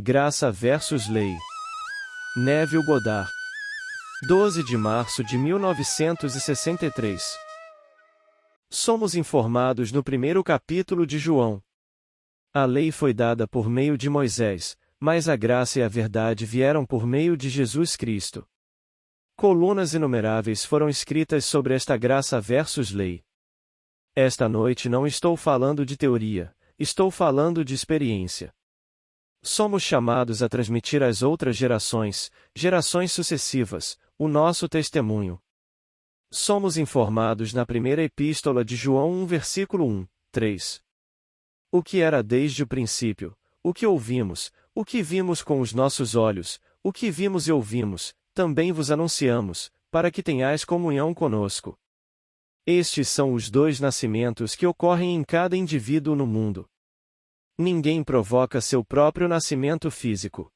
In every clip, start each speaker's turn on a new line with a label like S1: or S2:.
S1: Graça versus Lei. Neville Goddard. 12 de março de 1963. Somos informados no primeiro capítulo de João. A lei foi dada por meio de Moisés, mas a graça e a verdade vieram por meio de Jesus Cristo. Colunas inumeráveis foram escritas sobre esta graça versus lei. Esta noite não estou falando de teoria, estou falando de experiência. Somos chamados a transmitir às outras gerações sucessivas, o nosso testemunho. Somos informados na primeira epístola de João 1 versículo 1, 3. O que era desde o princípio, o que ouvimos, o que vimos com os nossos olhos, o que vimos e ouvimos, também vos anunciamos, para que tenhais comunhão conosco. Estes são os dois nascimentos que ocorrem em cada indivíduo no mundo. Ninguém provoca seu próprio nascimento físico.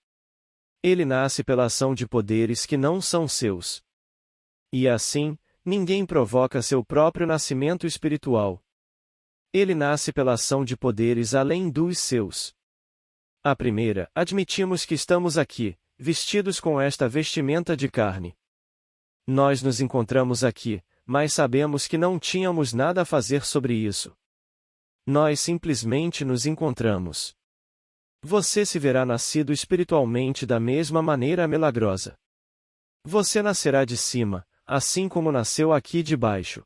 S1: Ele nasce pela ação de poderes que não são seus. E assim, ninguém provoca seu próprio nascimento espiritual. Ele nasce pela ação de poderes além dos seus. A primeira, admitimos que estamos aqui, vestidos com esta vestimenta de carne. Nós nos encontramos aqui, mas sabemos que não tínhamos nada a fazer sobre isso. Nós simplesmente nos encontramos. Você se verá nascido espiritualmente da mesma maneira milagrosa. Você nascerá de cima, assim como nasceu aqui de baixo.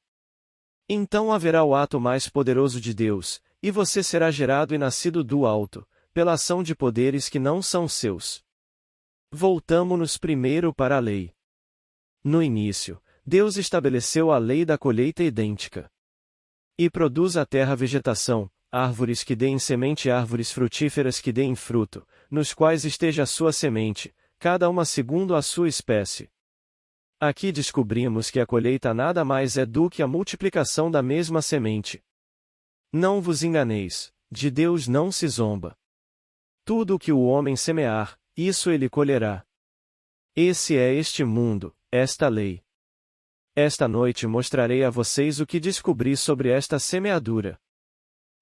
S1: Então haverá o ato mais poderoso de Deus, e você será gerado e nascido do alto, pela ação de poderes que não são seus. Voltamo-nos primeiro para a lei. No início, Deus estabeleceu a lei da colheita idêntica. E produz a terra vegetação, árvores que deem semente e árvores frutíferas que deem fruto, nos quais esteja a sua semente, cada uma segundo a sua espécie. Aqui descobrimos que a colheita nada mais é do que a multiplicação da mesma semente. Não vos enganeis, de Deus não se zomba. Tudo o que o homem semear, isso ele colherá. Esse é este mundo, esta lei. Esta noite mostrarei a vocês o que descobri sobre esta semeadura.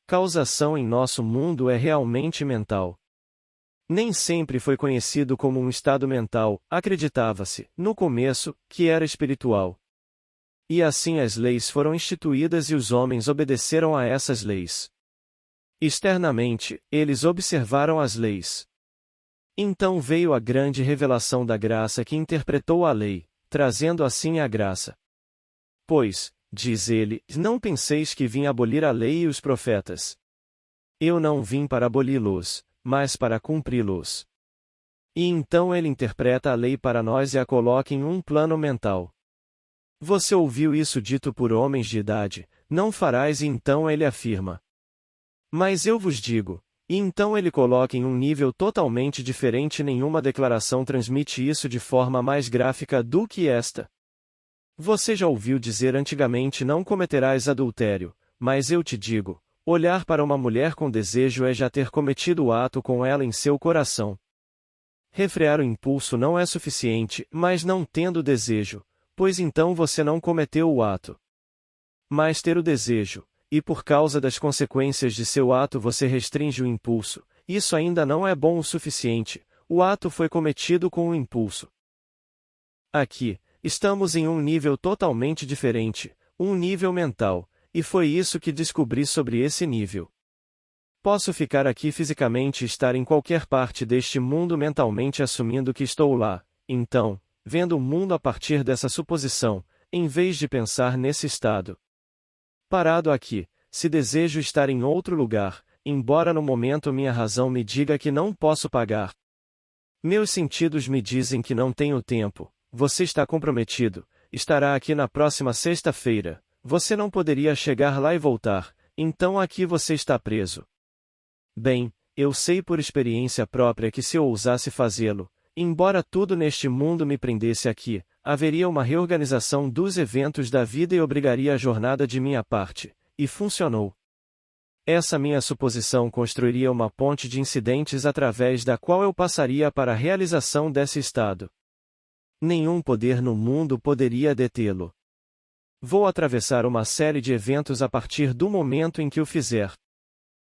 S1: Causação em nosso mundo é realmente mental. Nem sempre foi conhecido como um estado mental, acreditava-se, no começo, que era espiritual. E assim as leis foram instituídas e os homens obedeceram a essas leis. Externamente, eles observaram as leis. Então veio a grande revelação da graça que interpretou a lei, trazendo assim a graça. Pois, diz ele, não penseis que vim abolir a lei e os profetas. Eu não vim para aboli-los, mas para cumpri-los. E então ele interpreta a lei para nós e a coloca em um plano mental. Você ouviu isso dito por homens de idade, não farás e então ele afirma. Mas eu vos digo, e então ele coloca em um nível totalmente diferente. Nenhuma declaração transmite isso de forma mais gráfica do que esta. Você já ouviu dizer antigamente não cometerás adultério, mas eu te digo, olhar para uma mulher com desejo é já ter cometido o ato com ela em seu coração. Refrear o impulso não é suficiente, mas não tendo desejo, pois então você não cometeu o ato. Mas ter o desejo, e por causa das consequências de seu ato você restringe o impulso, isso ainda não é bom o suficiente, o ato foi cometido com o impulso. Aqui, estamos em um nível totalmente diferente, um nível mental, e foi isso que descobri sobre esse nível. Posso ficar aqui fisicamente e estar em qualquer parte deste mundo mentalmente assumindo que estou lá, então, vendo o mundo a partir dessa suposição, em vez de pensar nesse estado. Parado aqui, se desejo estar em outro lugar, embora no momento minha razão me diga que não posso pagar. Meus sentidos me dizem que não tenho tempo. Você está comprometido, estará aqui na próxima sexta-feira, você não poderia chegar lá e voltar, então aqui você está preso. Bem, eu sei por experiência própria que se eu ousasse fazê-lo, embora tudo neste mundo me prendesse aqui, haveria uma reorganização dos eventos da vida e obrigaria a jornada de minha parte, e funcionou. Essa minha suposição construiria uma ponte de incidentes através da qual eu passaria para a realização desse estado. Nenhum poder no mundo poderia detê-lo. Vou atravessar uma série de eventos a partir do momento em que o fizer.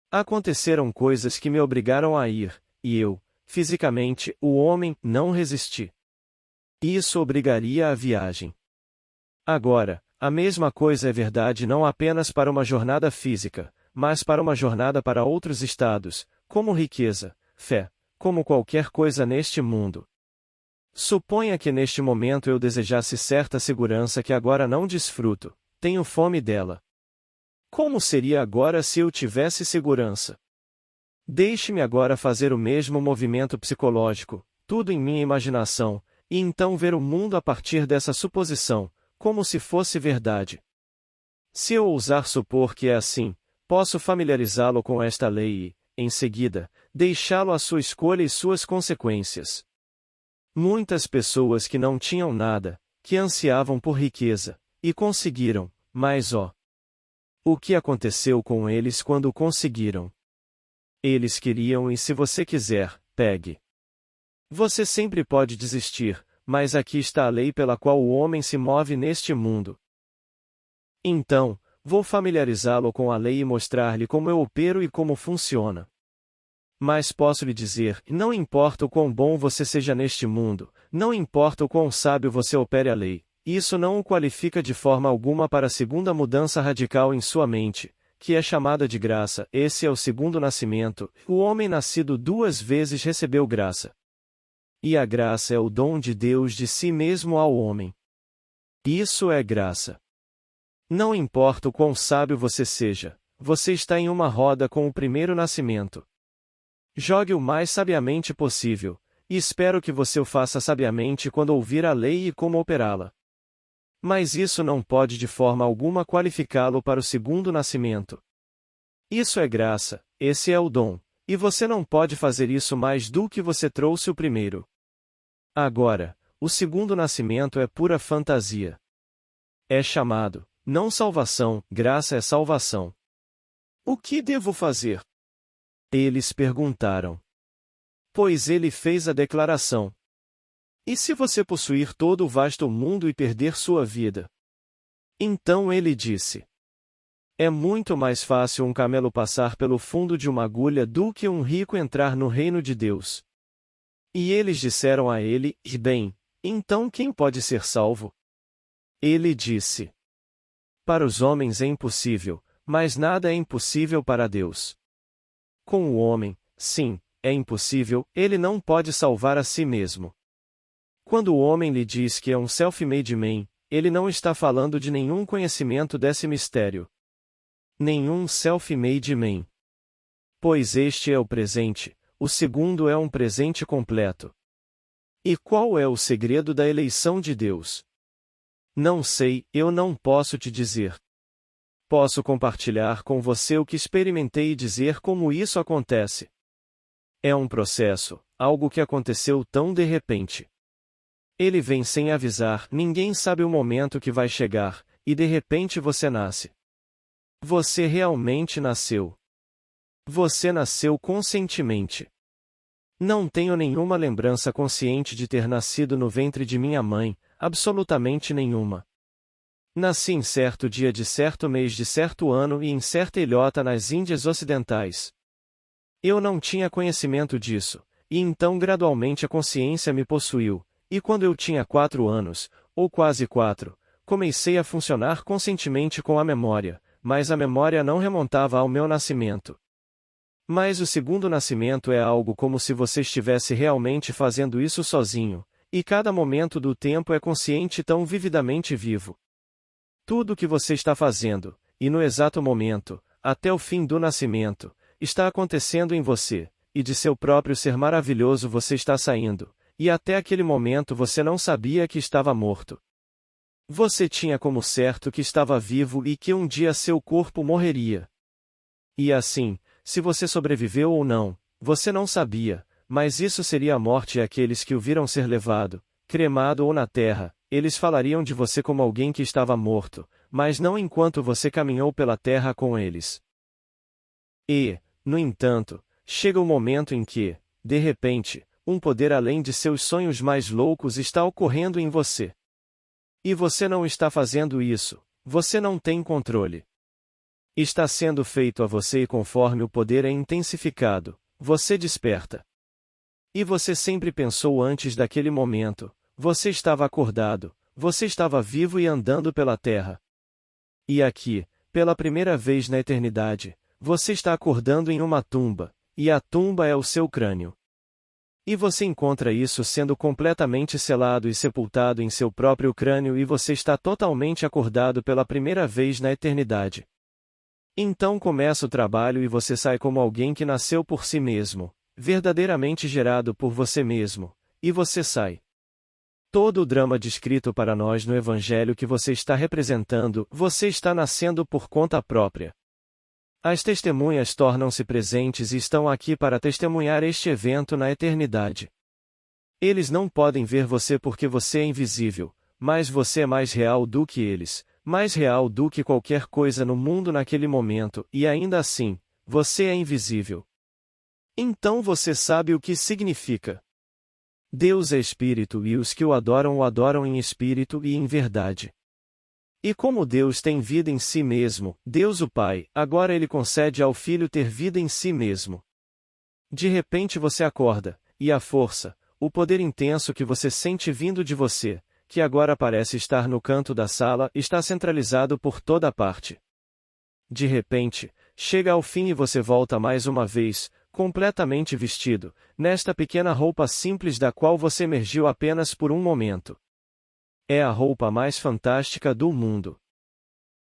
S1: Aconteceram coisas que me obrigaram a ir, e eu, fisicamente, o homem não resistir. Isso obrigaria a viagem. Agora, a mesma coisa é verdade não apenas para uma jornada física, mas para uma jornada para outros estados, como riqueza, fé, como qualquer coisa neste mundo. Suponha que neste momento eu desejasse certa segurança que agora não desfruto, tenho fome dela. Como seria agora se eu tivesse segurança? Deixe-me agora fazer o mesmo movimento psicológico, tudo em minha imaginação, e então ver o mundo a partir dessa suposição, como se fosse verdade. Se eu ousar supor que é assim, posso familiarizá-lo com esta lei e, em seguida, deixá-lo à sua escolha e suas consequências. Muitas pessoas que não tinham nada, que ansiavam por riqueza, e conseguiram, mas o que aconteceu com eles quando conseguiram? Eles queriam e se você quiser, pegue. Você sempre pode desistir, mas aqui está a lei pela qual o homem se move neste mundo. Então, vou familiarizá-lo com a lei e mostrar-lhe como eu opero e como funciona. Mas posso lhe dizer, não importa o quão bom você seja neste mundo, não importa o quão sábio você opere a lei, isso não o qualifica de forma alguma para a segunda mudança radical em sua mente, que é chamada de graça. Esse é o segundo nascimento, o homem nascido 2 vezes recebeu graça. E a graça é o dom de Deus de si mesmo ao homem. Isso é graça. Não importa o quão sábio você seja, você está em uma roda com o primeiro nascimento. Jogue o mais sabiamente possível, e espero que você o faça sabiamente quando ouvir a lei e como operá-la. Mas isso não pode de forma alguma qualificá-lo para o segundo nascimento. Isso é graça, esse é o dom, e você não pode fazer isso mais do que você trouxe o primeiro. Agora, o segundo nascimento é pura fantasia. É chamado, não salvação, graça é salvação. O que devo fazer? Eles perguntaram. Pois ele fez a declaração. E se você possuir todo o vasto mundo e perder sua vida? Então ele disse. É muito mais fácil um camelo passar pelo fundo de uma agulha do que um rico entrar no reino de Deus. E eles disseram a ele, e bem, então quem pode ser salvo? Ele disse. Para os homens é impossível, mas nada é impossível para Deus. Com o homem, sim, é impossível, ele não pode salvar a si mesmo. Quando o homem lhe diz que é um self-made man, ele não está falando de nenhum conhecimento desse mistério. Nenhum self-made man. Pois este é o presente, o segundo é um presente completo. E qual é o segredo da eleição de Deus? Não sei, eu não posso te dizer. Posso compartilhar com você o que experimentei e dizer como isso acontece. É um processo, algo que aconteceu tão de repente. Ele vem sem avisar, ninguém sabe o momento que vai chegar, e de repente você nasce. Você realmente nasceu. Você nasceu conscientemente. Não tenho nenhuma lembrança consciente de ter nascido no ventre de minha mãe, absolutamente nenhuma. Nasci em certo dia de certo mês de certo ano e em certa ilhota nas Índias Ocidentais. Eu não tinha conhecimento disso, e então gradualmente a consciência me possuiu, e quando eu tinha 4 anos, ou quase 4, comecei a funcionar conscientemente com a memória, mas a memória não remontava ao meu nascimento. Mas o segundo nascimento é algo como se você estivesse realmente fazendo isso sozinho, e cada momento do tempo é consciente tão vividamente vivo. Tudo o que você está fazendo, e no exato momento, até o fim do nascimento, está acontecendo em você, e de seu próprio ser maravilhoso você está saindo, e até aquele momento você não sabia que estava morto. Você tinha como certo que estava vivo e que um dia seu corpo morreria. E assim, se você sobreviveu ou não, você não sabia, mas isso seria a morte e aqueles que o viram ser levado, cremado ou na terra, eles falariam de você como alguém que estava morto, mas não enquanto você caminhou pela terra com eles. E, no entanto, chega o momento em que, de repente, um poder além de seus sonhos mais loucos está ocorrendo em você. E você não está fazendo isso, você não tem controle. Está sendo feito a você e conforme o poder é intensificado, você desperta. E você sempre pensou antes daquele momento, você estava acordado, você estava vivo e andando pela terra. E aqui, pela primeira vez na eternidade, você está acordando em uma tumba, e a tumba é o seu crânio. E você encontra isso sendo completamente selado e sepultado em seu próprio crânio e você está totalmente acordado pela primeira vez na eternidade. Então começa o trabalho e você sai como alguém que nasceu por si mesmo, verdadeiramente gerado por você mesmo, e você sai. Todo o drama descrito para nós no Evangelho que você está representando, você está nascendo por conta própria. As testemunhas tornam-se presentes e estão aqui para testemunhar este evento na eternidade. Eles não podem ver você porque você é invisível, mas você é mais real do que eles, mais real do que qualquer coisa no mundo naquele momento, e ainda assim, você é invisível. Então você sabe o que significa. Deus é espírito e os que o adoram em espírito e em verdade. E como Deus tem vida em si mesmo, Deus o Pai, agora ele concede ao Filho ter vida em si mesmo. De repente você acorda, e a força, o poder intenso que você sente vindo de você, que agora parece estar no canto da sala, está centralizado por toda parte. De repente, chega ao fim e você volta mais uma vez, completamente vestido, nesta pequena roupa simples da qual você emergiu apenas por um momento. É a roupa mais fantástica do mundo.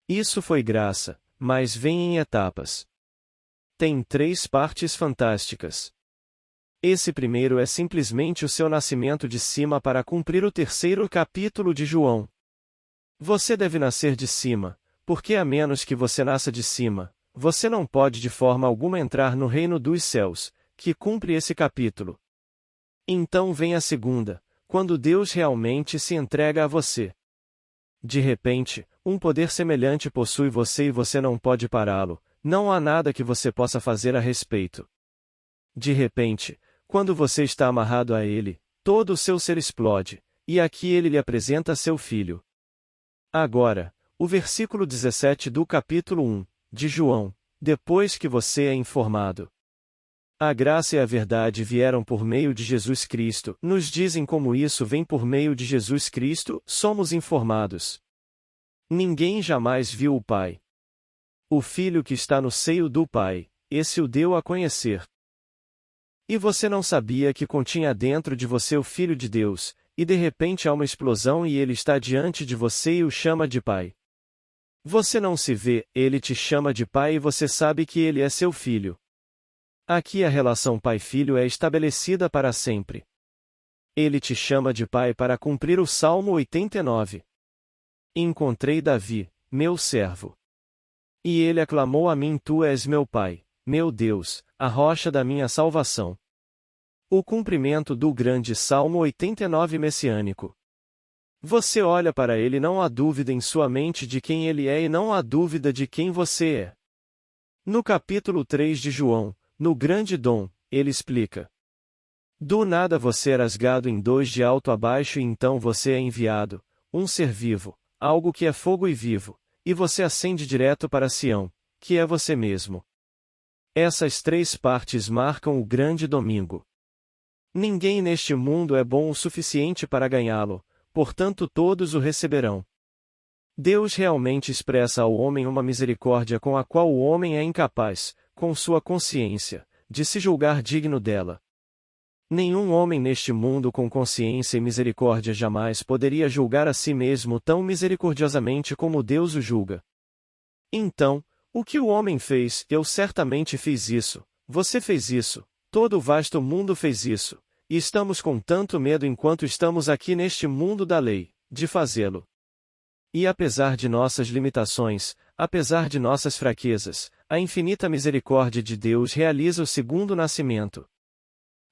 S1: Isso foi graça, mas vem em etapas. Tem 3 partes fantásticas. Esse primeiro é simplesmente o seu nascimento de cima para cumprir o 3º capítulo de João. Você deve nascer de cima, porque a menos que você nasça de cima, você não pode de forma alguma entrar no reino dos céus, que cumpre esse capítulo. Então vem a segunda, quando Deus realmente se entrega a você. De repente, um poder semelhante possui você e você não pode pará-lo, não há nada que você possa fazer a respeito. De repente, quando você está amarrado a ele, todo o seu ser explode, e aqui ele lhe apresenta seu filho. Agora, o versículo 17 do capítulo 1, de João, depois que você é informado. A graça e a verdade vieram por meio de Jesus Cristo, nos dizem como isso vem por meio de Jesus Cristo, somos informados. Ninguém jamais viu o Pai. O Filho que está no seio do Pai, esse o deu a conhecer. E você não sabia que continha dentro de você o Filho de Deus, e de repente há uma explosão e ele está diante de você e o chama de Pai. Você não se vê, ele te chama de Pai e você sabe que ele é seu filho. Aqui a relação pai-filho é estabelecida para sempre. Ele te chama de pai para cumprir o Salmo 89. Encontrei Davi, meu servo. E ele aclamou a mim: Tu és meu pai, meu Deus, a rocha da minha salvação. O cumprimento do grande Salmo 89 messiânico. Você olha para ele e não há dúvida em sua mente de quem ele é e não há dúvida de quem você é. No capítulo 3 de João, no grande dom, ele explica. Do nada você é rasgado em 2 de alto a baixo e então você é enviado, um ser vivo, algo que é fogo e vivo, e você ascende direto para Sião, que é você mesmo. Essas 3 partes marcam o grande domingo. Ninguém neste mundo é bom o suficiente para ganhá-lo, portanto todos o receberão. Deus realmente expressa ao homem uma misericórdia com a qual o homem é incapaz, com sua consciência, de se julgar digno dela. Nenhum homem neste mundo com consciência e misericórdia jamais poderia julgar a si mesmo tão misericordiosamente como Deus o julga. Então, o que o homem fez? Eu certamente fiz isso, você fez isso, todo o vasto mundo fez isso, e estamos com tanto medo enquanto estamos aqui neste mundo da lei, de fazê-lo. E apesar de nossas limitações, apesar de nossas fraquezas, a infinita misericórdia de Deus realiza o segundo nascimento.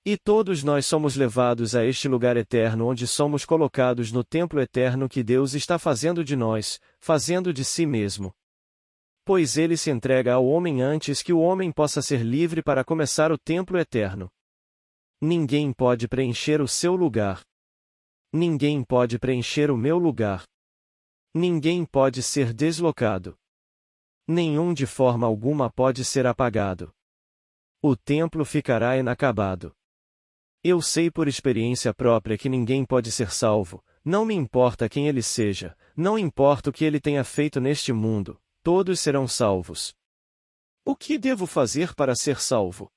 S1: E todos nós somos levados a este lugar eterno onde somos colocados no templo eterno que Deus está fazendo de nós, fazendo de si mesmo. Pois ele se entrega ao homem antes que o homem possa ser livre para começar o templo eterno. Ninguém pode preencher o seu lugar. Ninguém pode preencher o meu lugar. Ninguém pode ser deslocado. Nenhum de forma alguma pode ser apagado. O templo ficará inacabado. Eu sei por experiência própria que ninguém pode ser salvo, não me importa quem ele seja, não importa o que ele tenha feito neste mundo, todos serão salvos. O que devo fazer para ser salvo?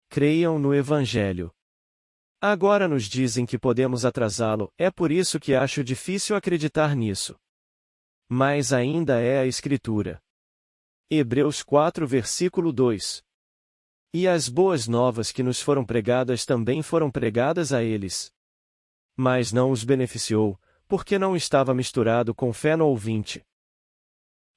S1: Creiam no Evangelho. Agora nos dizem que podemos atrasá-lo, é por isso que acho difícil acreditar nisso. Mas ainda é a Escritura. Hebreus 4 versículo 2. E as boas novas que nos foram pregadas também foram pregadas a eles. Mas não os beneficiou, porque não estava misturado com fé no ouvinte.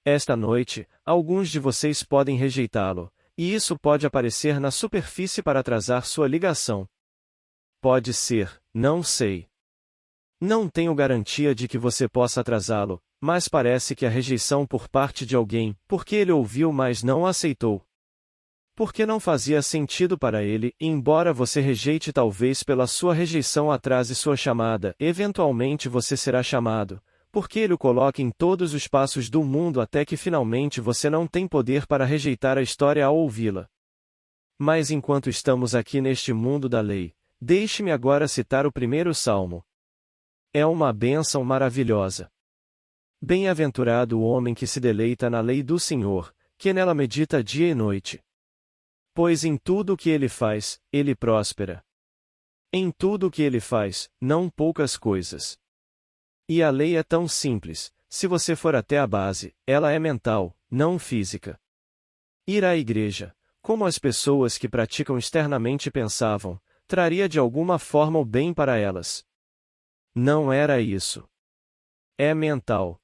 S1: Esta noite, alguns de vocês podem rejeitá-lo, e isso pode aparecer na superfície para atrasar sua ligação. Pode ser, não sei. Não tenho garantia de que você possa atrasá-lo, mas parece que a rejeição por parte de alguém, porque ele ouviu mas não aceitou. Porque não fazia sentido para ele, e embora você rejeite talvez pela sua rejeição atrase sua chamada, eventualmente você será chamado, porque ele o coloca em todos os passos do mundo até que finalmente você não tem poder para rejeitar a história ao ouvi-la. Mas enquanto estamos aqui neste mundo da lei, deixe-me agora citar o primeiro salmo. É uma bênção maravilhosa. Bem-aventurado o homem que se deleita na lei do Senhor, que nela medita dia e noite. Pois em tudo o que ele faz, ele próspera. Em tudo o que ele faz, não poucas coisas. E a lei é tão simples, se você for até a base, ela é mental, não física. Ir à igreja, como as pessoas que praticam externamente pensavam, traria de alguma forma o bem para elas. Não era isso. É mental.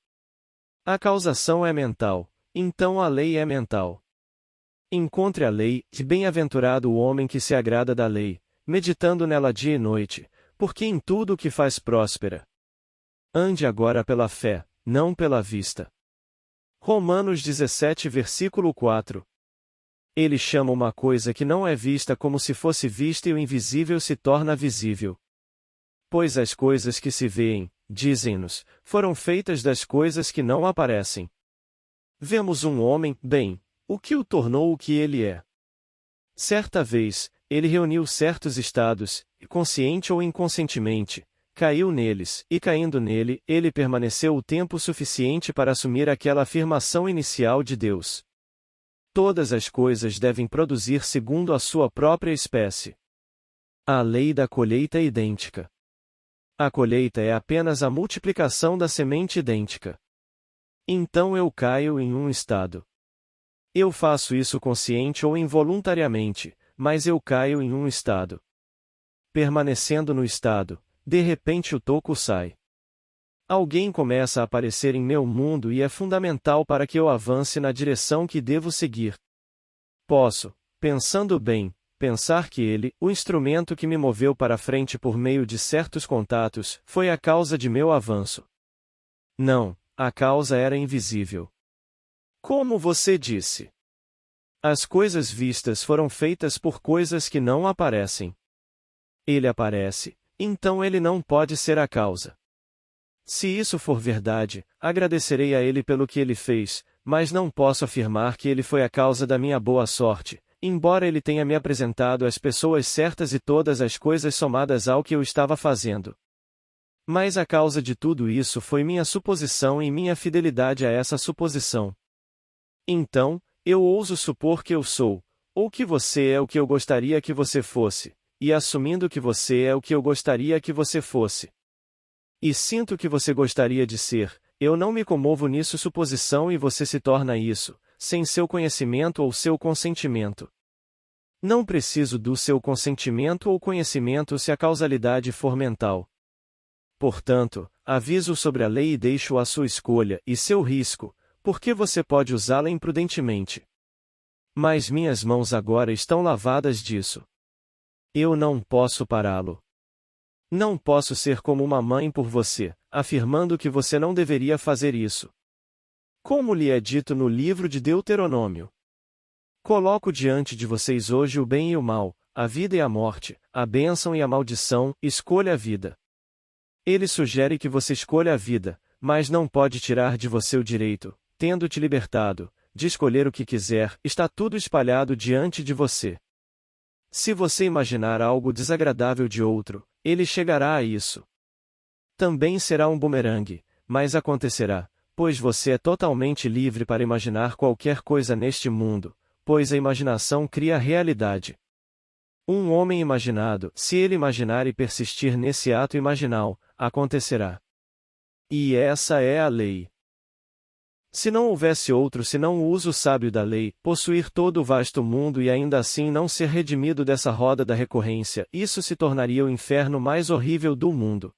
S1: A causação é mental, então a lei é mental. Encontre a lei, e bem-aventurado o homem que se agrada da lei, meditando nela dia e noite, porque em tudo o que faz próspera. Ande agora pela fé, não pela vista. Romanos 17 versículo 4. Ele chama uma coisa que não é vista como se fosse vista e o invisível se torna visível. Pois as coisas que se veem, dizem-nos, foram feitas das coisas que não aparecem. Vemos um homem, bem, o que o tornou o que ele é. Certa vez, ele reuniu certos estados, e consciente ou inconscientemente, caiu neles, e caindo nele, ele permaneceu o tempo suficiente para assumir aquela afirmação inicial de Deus. Todas as coisas devem produzir segundo a sua própria espécie. A lei da colheita é idêntica. A colheita é apenas a multiplicação da semente idêntica. Então eu caio em um estado. Eu faço isso consciente ou involuntariamente, mas eu caio em um estado. Permanecendo no estado, de repente o toco sai. Alguém começa a aparecer em meu mundo e é fundamental para que eu avance na direção que devo seguir. Posso, pensando bem, pensar que ele, o instrumento que me moveu para frente por meio de certos contatos, foi a causa de meu avanço. Não, a causa era invisível. Como você disse. As coisas vistas foram feitas por coisas que não aparecem. Ele aparece, então ele não pode ser a causa. Se isso for verdade, agradecerei a ele pelo que ele fez, mas não posso afirmar que ele foi a causa da minha boa sorte, embora ele tenha me apresentado as pessoas certas e todas as coisas somadas ao que eu estava fazendo. Mas a causa de tudo isso foi minha suposição e minha fidelidade a essa suposição. Então, eu ouso supor que eu sou, ou que você é o que eu gostaria que você fosse, e assumindo que você é o que eu gostaria que você fosse. E sinto que você gostaria de ser, eu não me comovo nisso suposição e você se torna isso, sem seu conhecimento ou seu consentimento. Não preciso do seu consentimento ou conhecimento se a causalidade for mental. Portanto, aviso sobre a lei e deixo à sua escolha e seu risco, porque você pode usá-la imprudentemente. Mas minhas mãos agora estão lavadas disso. Eu não posso pará-lo. Não posso ser como uma mãe por você, afirmando que você não deveria fazer isso. Como lhe é dito no livro de Deuteronômio. Coloco diante de vocês hoje o bem e o mal, a vida e a morte, a bênção e a maldição, escolha a vida. Ele sugere que você escolha a vida, mas não pode tirar de você o direito, tendo te libertado, de escolher o que quiser, está tudo espalhado diante de você. Se você imaginar algo desagradável de outro, ele chegará a isso. Também será um bumerangue, mas acontecerá, pois você é totalmente livre para imaginar qualquer coisa neste mundo, pois a imaginação cria a realidade. Um homem imaginado, se ele imaginar e persistir nesse ato imaginal, acontecerá. E essa é a lei. Se não houvesse outro senão o uso sábio da lei, possuir todo o vasto mundo e ainda assim não ser redimido dessa roda da recorrência, isso se tornaria o inferno mais horrível do mundo.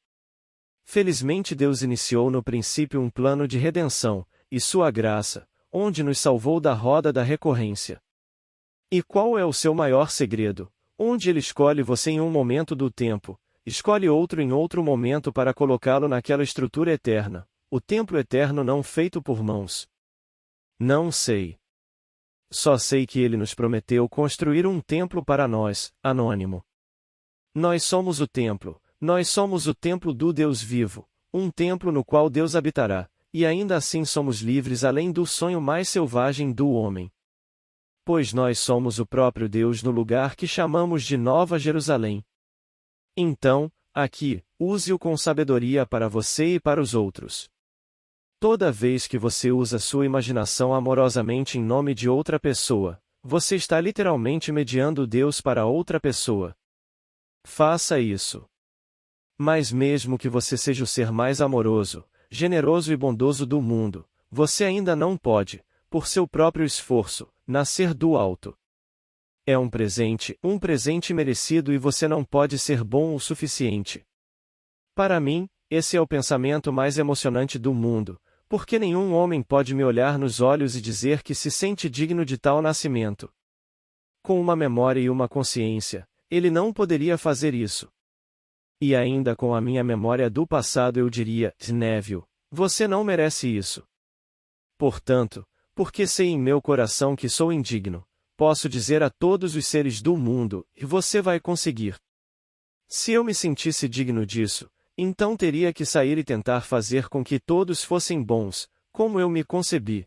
S1: Felizmente Deus iniciou no princípio um plano de redenção, e sua graça, onde nos salvou da roda da recorrência. E qual é o seu maior segredo? Onde ele escolhe você em um momento do tempo, escolhe outro em outro momento para colocá-lo naquela estrutura eterna, o templo eterno não feito por mãos. Não sei. Só sei que ele nos prometeu construir um templo para nós, anônimo. Nós somos o templo do Deus vivo, um templo no qual Deus habitará, e ainda assim somos livres além do sonho mais selvagem do homem. Pois nós somos o próprio Deus no lugar que chamamos de Nova Jerusalém. Então, aqui, use-o com sabedoria para você e para os outros. Toda vez que você usa sua imaginação amorosamente em nome de outra pessoa, você está literalmente mediando Deus para outra pessoa. Faça isso. Mas mesmo que você seja o ser mais amoroso, generoso e bondoso do mundo, você ainda não pode, por seu próprio esforço, nascer do alto. É um presente merecido e você não pode ser bom o suficiente. Para mim, esse é o pensamento mais emocionante do mundo, porque nenhum homem pode me olhar nos olhos e dizer que se sente digno de tal nascimento. Com uma memória e uma consciência, ele não poderia fazer isso. E ainda com a minha memória do passado eu diria, Neville, você não merece isso. Portanto, porque sei em meu coração que sou indigno, posso dizer a todos os seres do mundo, e você vai conseguir. Se eu me sentisse digno disso, então teria que sair e tentar fazer com que todos fossem bons, como eu me concebi.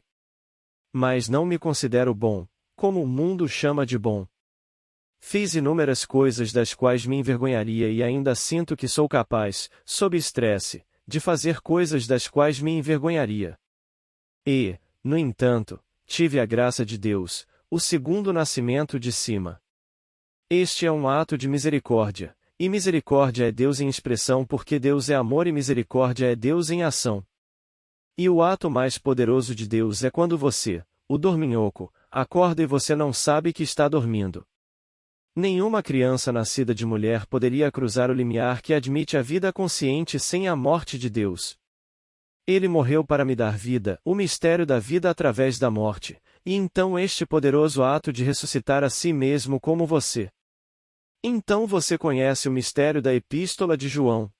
S1: Mas não me considero bom, como o mundo chama de bom. Fiz inúmeras coisas das quais me envergonharia e ainda sinto que sou capaz, sob estresse, de fazer coisas das quais me envergonharia. E, no entanto, tive a graça de Deus, o segundo nascimento de cima. Este é um ato de misericórdia, e misericórdia é Deus em expressão porque Deus é amor e misericórdia é Deus em ação. E o ato mais poderoso de Deus é quando você, o dorminhoco, acorda e você não sabe que está dormindo. Nenhuma criança nascida de mulher poderia cruzar o limiar que admite a vida consciente sem a morte de Deus. Ele morreu para me dar vida, o mistério da vida através da morte, e então este poderoso ato de ressuscitar a si mesmo como você. Então você conhece o mistério da Epístola de João.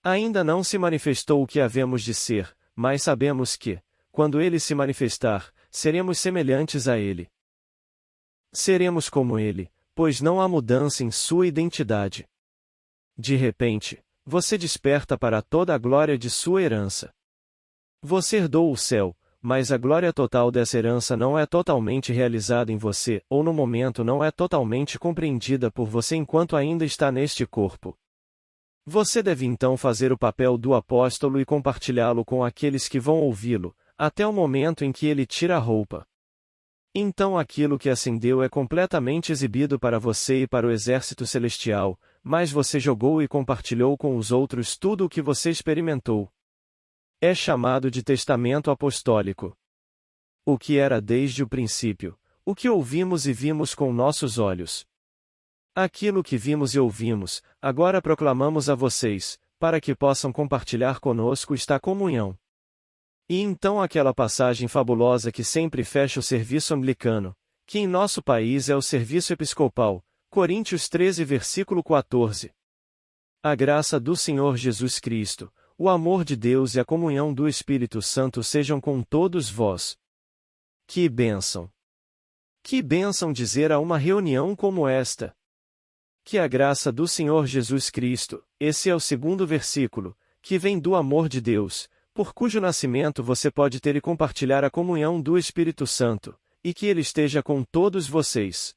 S1: Ainda não se manifestou o que havemos de ser, mas sabemos que, quando ele se manifestar, seremos semelhantes a ele. Seremos como ele, pois não há mudança em sua identidade. De repente, você desperta para toda a glória de sua herança. Você herdou o céu, mas a glória total dessa herança não é totalmente realizada em você, ou no momento não é totalmente compreendida por você enquanto ainda está neste corpo. Você deve então fazer o papel do apóstolo e compartilhá-lo com aqueles que vão ouvi-lo, até o momento em que ele tira a roupa. Então aquilo que acendeu é completamente exibido para você e para o exército celestial, mas você jogou e compartilhou com os outros tudo o que você experimentou. É chamado de testamento apostólico. O que era desde o princípio, o que ouvimos e vimos com nossos olhos. Aquilo que vimos e ouvimos, agora proclamamos a vocês, para que possam compartilhar conosco esta comunhão. E então aquela passagem fabulosa que sempre fecha o serviço anglicano, que em nosso país é o serviço episcopal, Coríntios 13 versículo 14. A graça do Senhor Jesus Cristo, o amor de Deus e a comunhão do Espírito Santo sejam com todos vós. Que bênção! Que bênção dizer a uma reunião como esta! Que a graça do Senhor Jesus Cristo, esse é o segundo versículo, que vem do amor de Deus, por cujo nascimento você pode ter e compartilhar a comunhão do Espírito Santo, e que ele esteja com todos vocês.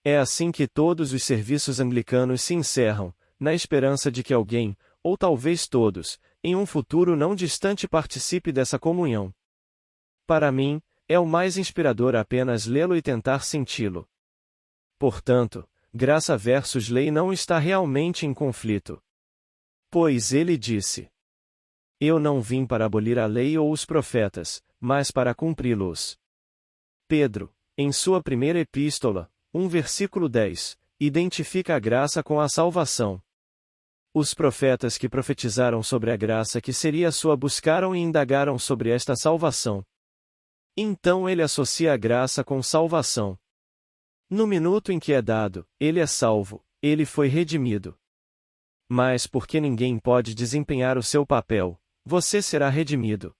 S1: É assim que todos os serviços anglicanos se encerram, na esperança de que alguém, ou talvez todos, em um futuro não distante participe dessa comunhão. Para mim, é o mais inspirador apenas lê-lo e tentar senti-lo. Portanto, graça versus lei não está realmente em conflito. Pois ele disse: Eu não vim para abolir a lei ou os profetas, mas para cumpri-los. Pedro, em sua primeira epístola, 1 versículo 10, identifica a graça com a salvação. Os profetas que profetizaram sobre a graça que seria sua buscaram e indagaram sobre esta salvação. Então ele associa a graça com salvação. No minuto em que é dado, ele é salvo, ele foi redimido. Mas porque ninguém pode desempenhar o seu papel, você será redimido.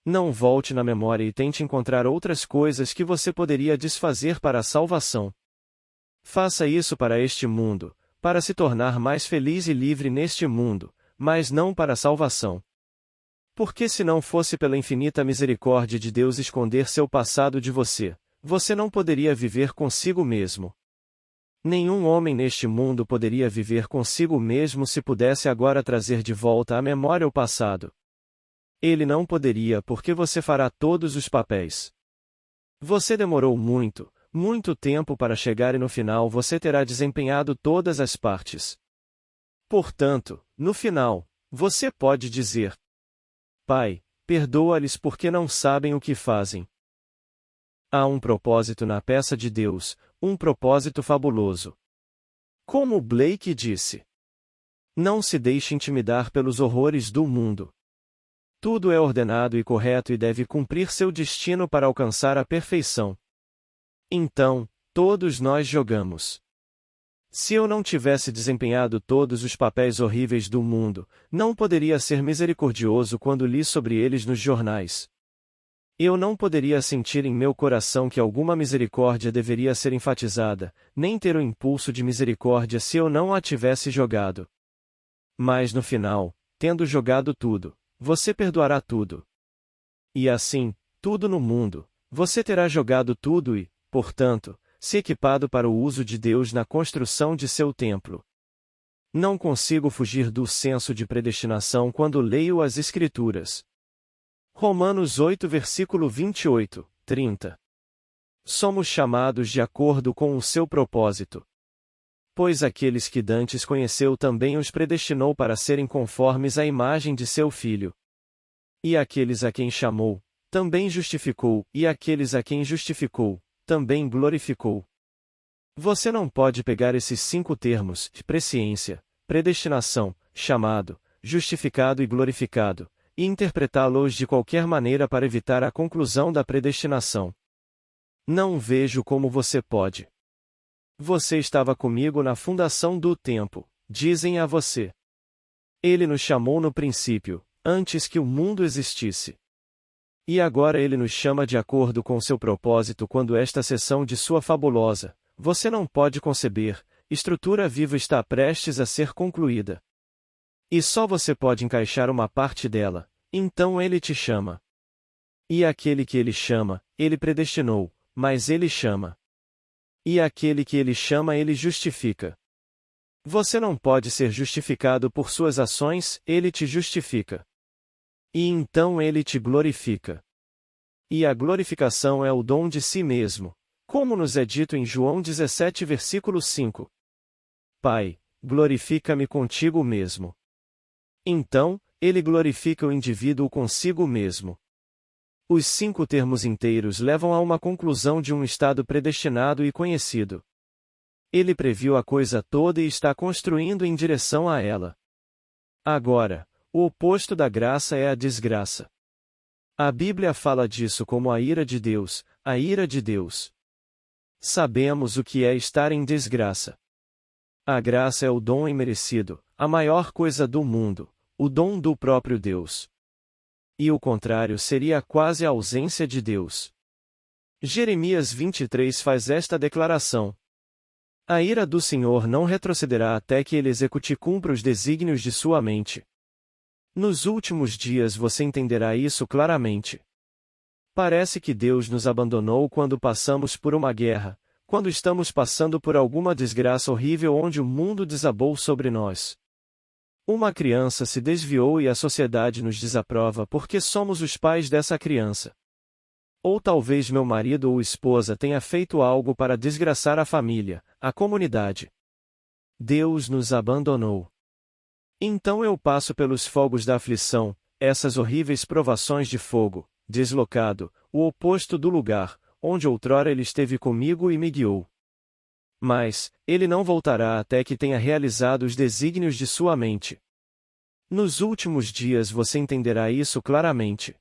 S1: Não volte na memória e tente encontrar outras coisas que você poderia desfazer para a salvação. Faça isso para este mundo, para se tornar mais feliz e livre neste mundo, mas não para a salvação. Porque se não fosse pela infinita misericórdia de Deus esconder seu passado de você, você não poderia viver consigo mesmo. Nenhum homem neste mundo poderia viver consigo mesmo se pudesse agora trazer de volta à memória o passado. Ele não poderia porque você fará todos os papéis. Você demorou muito, muito tempo para chegar e no final você terá desempenhado todas as partes. Portanto, no final, você pode dizer: Pai, perdoa-lhes porque não sabem o que fazem. Há um propósito na peça de Deus, um propósito fabuloso. Como Blake disse: Não se deixe intimidar pelos horrores do mundo. Tudo é ordenado e correto e deve cumprir seu destino para alcançar a perfeição. Então, todos nós jogamos. Se eu não tivesse desempenhado todos os papéis horríveis do mundo, não poderia ser misericordioso quando li sobre eles nos jornais. Eu não poderia sentir em meu coração que alguma misericórdia deveria ser enfatizada, nem ter o impulso de misericórdia se eu não a tivesse jogado. Mas no final, tendo jogado tudo, você perdoará tudo. E assim, tudo no mundo, você terá jogado tudo e, portanto, se equipado para o uso de Deus na construção de seu templo. Não consigo fugir do senso de predestinação quando leio as Escrituras. Romanos 8 versículo 28, 30. Somos chamados de acordo com o seu propósito. Pois aqueles que dantes conheceu também os predestinou para serem conformes à imagem de seu Filho. E aqueles a quem chamou, também justificou, e aqueles a quem justificou, também glorificou. Você não pode pegar esses 5 termos, presciência, predestinação, chamado, justificado e glorificado, e interpretá-los de qualquer maneira para evitar a conclusão da predestinação. Não vejo como você pode. Você estava comigo na fundação do tempo, dizem a você. Ele nos chamou no princípio, antes que o mundo existisse. E agora ele nos chama de acordo com seu propósito quando esta seção de sua fabulosa, você não pode conceber, estrutura viva está prestes a ser concluída. E só você pode encaixar uma parte dela, então ele te chama. E aquele que ele chama, ele predestinou, mas ele chama. E aquele que ele chama ele justifica. Você não pode ser justificado por suas ações, ele te justifica. E então ele te glorifica. E a glorificação é o dom de si mesmo, como nos é dito em João 17 versículo 5. Pai, glorifica-me contigo mesmo. Então, ele glorifica o indivíduo consigo mesmo. Os 5 termos inteiros levam a uma conclusão de um estado predestinado e conhecido. Ele previu a coisa toda e está construindo em direção a ela. Agora, o oposto da graça é a desgraça. A Bíblia fala disso como a ira de Deus, a ira de Deus. Sabemos o que é estar em desgraça. A graça é o dom imerecido, a maior coisa do mundo, o dom do próprio Deus. E o contrário seria quase a ausência de Deus. Jeremias 23 faz esta declaração: A ira do Senhor não retrocederá até que ele execute e cumpra os desígnios de sua mente. Nos últimos dias você entenderá isso claramente. Parece que Deus nos abandonou quando passamos por uma guerra, Quando estamos passando por alguma desgraça horrível onde o mundo desabou sobre nós. Uma criança se desviou e a sociedade nos desaprova porque somos os pais dessa criança. Ou talvez meu marido ou esposa tenha feito algo para desgraçar a família, a comunidade. Deus nos abandonou. Então eu passo pelos fogos da aflição, essas horríveis provações de fogo, deslocado, o oposto do lugar, onde outrora ele esteve comigo e me guiou. Mas, ele não voltará até que tenha realizado os desígnios de sua mente. Nos últimos dias você entenderá isso claramente.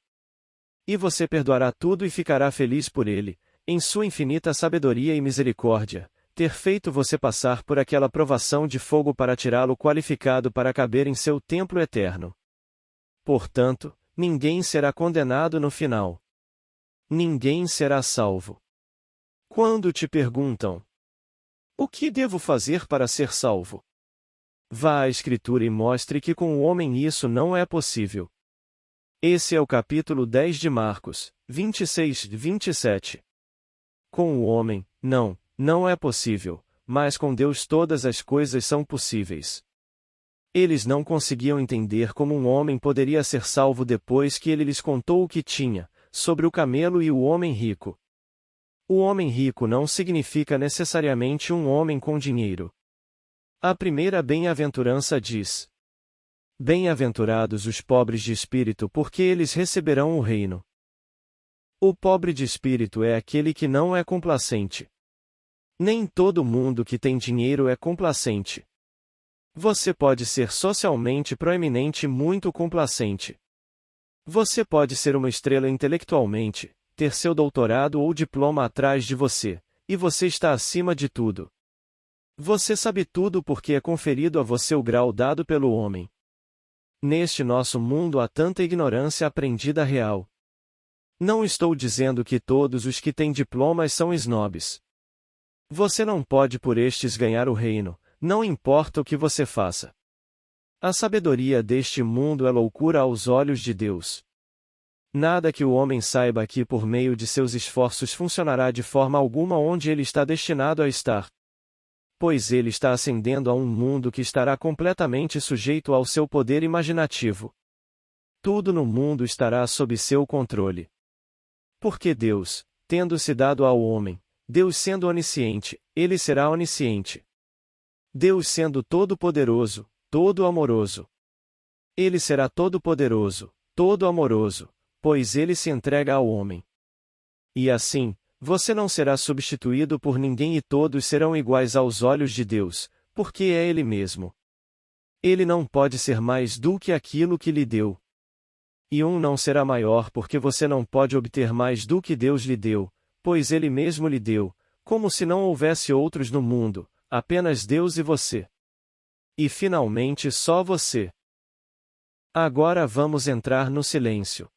S1: E você perdoará tudo e ficará feliz por ele, em sua infinita sabedoria e misericórdia, ter feito você passar por aquela provação de fogo para tirá-lo qualificado para caber em seu templo eterno. Portanto, ninguém será condenado no final. Ninguém será salvo. Quando te perguntam: o que devo fazer para ser salvo? Vá à Escritura e mostre que com o homem isso não é possível. Esse é o capítulo 10 de Marcos, 26-27. Com o homem, não é possível, mas com Deus todas as coisas são possíveis. Eles não conseguiam entender como um homem poderia ser salvo depois que ele lhes contou o que tinha, sobre o camelo e o homem rico. O homem rico não significa necessariamente um homem com dinheiro. A primeira bem-aventurança diz: bem-aventurados os pobres de espírito, porque eles receberão o reino. O pobre de espírito é aquele que não é complacente. Nem todo mundo que tem dinheiro é complacente. Você pode ser socialmente proeminente e muito complacente. Você pode ser uma estrela intelectualmente, ter seu doutorado ou diploma atrás de você, e você está acima de tudo. Você sabe tudo porque é conferido a você o grau dado pelo homem. Neste nosso mundo há tanta ignorância aprendida real. Não estou dizendo que todos os que têm diplomas são snobs. Você não pode por estes ganhar o reino, não importa o que você faça. A sabedoria deste mundo é loucura aos olhos de Deus. Nada que o homem saiba que por meio de seus esforços funcionará de forma alguma onde ele está destinado a estar. Pois ele está ascendendo a um mundo que estará completamente sujeito ao seu poder imaginativo. Tudo no mundo estará sob seu controle. Porque Deus, tendo se dado ao homem, Deus sendo onisciente, ele será onisciente. Deus sendo todo-poderoso, todo-amoroso. Ele será todo-poderoso, todo-amoroso, pois ele se entrega ao homem. E assim, você não será substituído por ninguém e todos serão iguais aos olhos de Deus, porque é Ele mesmo. Ele não pode ser mais do que aquilo que lhe deu. E um não será maior porque você não pode obter mais do que Deus lhe deu, pois Ele mesmo lhe deu, como se não houvesse outros no mundo, apenas Deus e você. E finalmente só você. Agora vamos entrar no silêncio.